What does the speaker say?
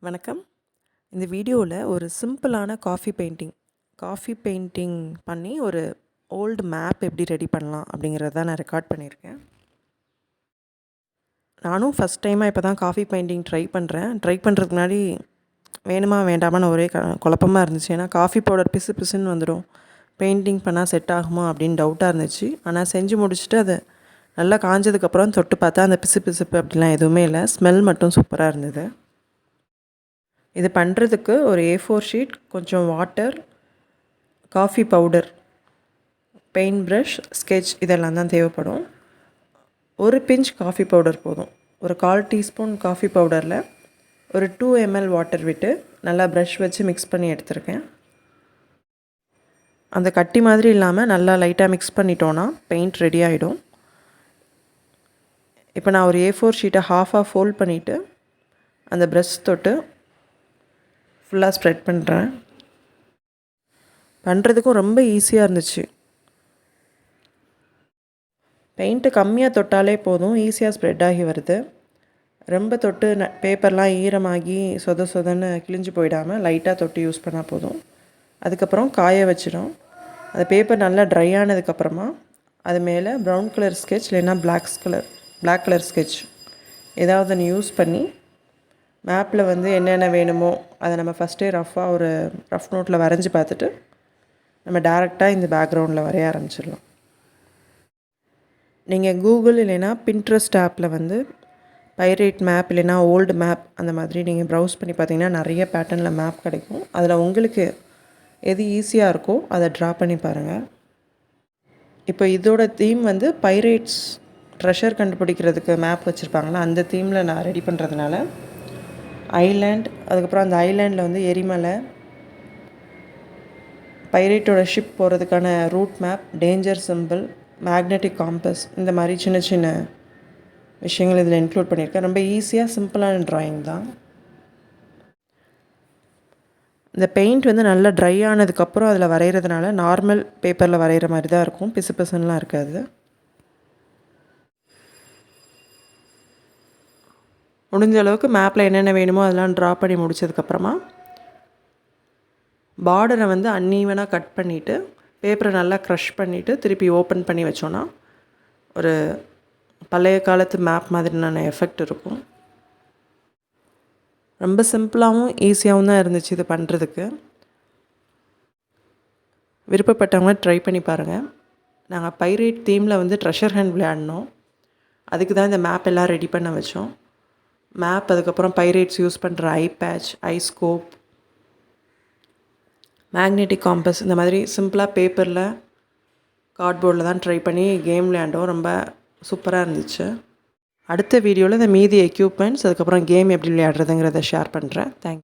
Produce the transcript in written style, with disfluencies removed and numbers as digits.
வணக்கம். இந்த வீடியோவில் ஒரு சிம்பிளான காஃபி பெயிண்டிங் பண்ணி ஒரு ஓல்டு மேப் எப்படி ரெடி பண்ணலாம் அப்படிங்கிறத நான் ரெக்கார்ட் பண்ணியிருக்கேன். நானும் ஃபஸ்ட் டைமாக இப்போ தான் காஃபி பெயிண்டிங் ட்ரை பண்ணுறதுக்கு முன்னாடி வேணுமா வேண்டாமான்னு ஒரே குழப்பமாக இருந்துச்சு. ஏன்னா காஃபி பவுடர் பிசு பிசுன்னு வந்துடும், பெயிண்டிங் பண்ணால் செட் ஆகுமா அப்படின்னு டவுட்டாக இருந்துச்சு. ஆனால் செஞ்சு முடிச்சுட்டு அது நல்லா காஞ்சதுக்கப்புறம் தொட்டு பார்த்தா அந்த பிசு பிசுப்பு அப்படிலாம் எதுவுமே இல்லை, ஸ்மெல் மட்டும் சூப்பராக இருந்தது. இது பண்ணுறதுக்கு ஒரு A4 ஷீட், கொஞ்சம் water, coffee powder, paint brush, sketch இதெல்லாம் தான் தேவைப்படும். ஒரு பிஞ்ச் காஃபி பவுடர் போதும். ஒரு 1/4 டீஸ்பூன் காஃபி பவுடரில் ஒரு 2 ml வாட்டர் விட்டு நல்லா ப்ரஷ் வச்சு மிக்ஸ் பண்ணி எடுத்துருக்கேன். அந்த கட்டி மாதிரி இல்லாமல் நல்லா லைட்டாக மிக்ஸ் பண்ணிட்டோன்னா பெயிண்ட் ரெடி ஆகிடும். இப்போ நான் ஒரு A4 ஷீட்டை ஹாஃபாக ஃபோல்ட் பண்ணிவிட்டு அந்த ப்ரஷ் தொட்டு ஃபுல்லாக ஸ்ப்ரெட் பண்ணுறேன். பண்ணுறதுக்கும் ரொம்ப ஈஸியாக இருந்துச்சு. பெயிண்ட்டு கம்மியாக தொட்டாலே போதும், ஈஸியாக ஸ்ப்ரெட் ஆகி வருது. ரொம்ப தொட்டு பேப்பர்லாம் ஈரமாகி சொதன்னு கிழிஞ்சு போயிடாமல் லைட்டாக தொட்டு யூஸ் பண்ணால் போதும். அதுக்கப்புறம் காய வச்சிடும். அந்த பேப்பர் நல்லா ட்ரை ஆனதுக்கப்புறமா அது மேலே ப்ரௌன் கலர் ஸ்கெட்ச் இல்லைன்னா பிளாக் கலர் ஸ்கெட்ச் ஏதாவது ஒன்று யூஸ் பண்ணி மேப்பில் என்னென்ன வேணுமோ அதை நம்ம ஃபஸ்ட்டே ஒரு ரஃப் நோட்டில் வரைஞ்சி பார்த்துட்டு நம்ம டேரெக்டாக இந்த பேக்ரவுண்டில் வரைய ஆரம்பிச்சிடலாம். நீங்கள் கூகுள் இல்லைன்னா பின்ட்ரெஸ்ட் ஆப்பில் பைரேட் மேப் இல்லைன்னா ஓல்டு மேப் அந்த மாதிரி நீங்கள் ப்ரௌஸ் பண்ணி பார்த்தீங்கன்னா நிறைய பேட்டர்னில் மேப் கிடைக்கும். அதில் உங்களுக்கு எது ஈஸியாக இருக்கோ அதை ட்ரா பண்ணி பாருங்கள். இப்போ இதோட தீம் பைரேட்ஸ் ட்ரெஷர் கண்டுபிடிக்கிறதுக்கு மேப் வச்சுருப்பாங்களா, அந்த தீமில் நான் ரெடி பண்ணுறதுனால ஐலேண்ட், அதுக்கப்புறம் அந்த ஐலேண்டில் எரிமலை, பைரேட்டோட ஷிப் போகிறதுக்கான route map, danger symbol, magnetic compass, இந்த மாதிரி சின்ன சின்ன விஷயங்கள் இதில் இன்க்ளூட் பண்ணியிருக்கேன். ரொம்ப ஈஸியாக சிம்பிளான ட்ராயிங் தான். இந்த பெயிண்ட் நல்லா ட்ரை ஆனதுக்கப்புறம் அதில் வரைகிறதுனால நார்மல் பேப்பரில் வரைகிற மாதிரி தான் இருக்கும், பிசு பிசுன்னெலாம் இருக்காது. முடிஞ்ச அளவுக்கு மேப்பில் என்னென்ன வேணுமோ அதெல்லாம் ட்ரா பண்ணி முடித்ததுக்கப்புறமா பார்டரை அன்ஈவனாக கட் பண்ணிவிட்டு பேப்பரை நல்லா க்ரஷ் பண்ணிவிட்டு திருப்பி ஓப்பன் பண்ணி வச்சோன்னா ஒரு பழைய காலத்து மேப் மாதிரியான எஃபெக்ட் இருக்கும். ரொம்ப சிம்பிளாகவும் ஈஸியாகவும் தான் இருந்துச்சு இது பண்ணுறதுக்கு. விருப்பப்பட்டவங்க ட்ரை பண்ணி பாருங்கள். நாங்கள் பைரேட் தீமில் ட்ரெஷர் ஹண்ட் விளையாடினோம். அதுக்கு தான் இந்த மேப் எல்லாம் ரெடி பண்ண வச்சோம். மேப், அதுக்கப்புறம் பைரேட்ஸ் யூஸ் பண்ணுற ஐ பேட்ச், ஐ ஸ்கோப், மேக்னெட்டிக் காம்பஸ், இந்த மாதிரி சிம்பிளாக பேப்பரில் கார்ட்போர்டில் தான் ட்ரை பண்ணி கேம் விளையாண்டோம். ரொம்ப சூப்பராக இருந்துச்சு. அடுத்த வீடியோவில் இந்த மீதி எக்யூப்மெண்ட்ஸ், அதுக்கப்புறம் கேம் எப்படி விளையாடுறதுங்கிறத ஷேர் பண்ணுறேன். தேங்க்யூ.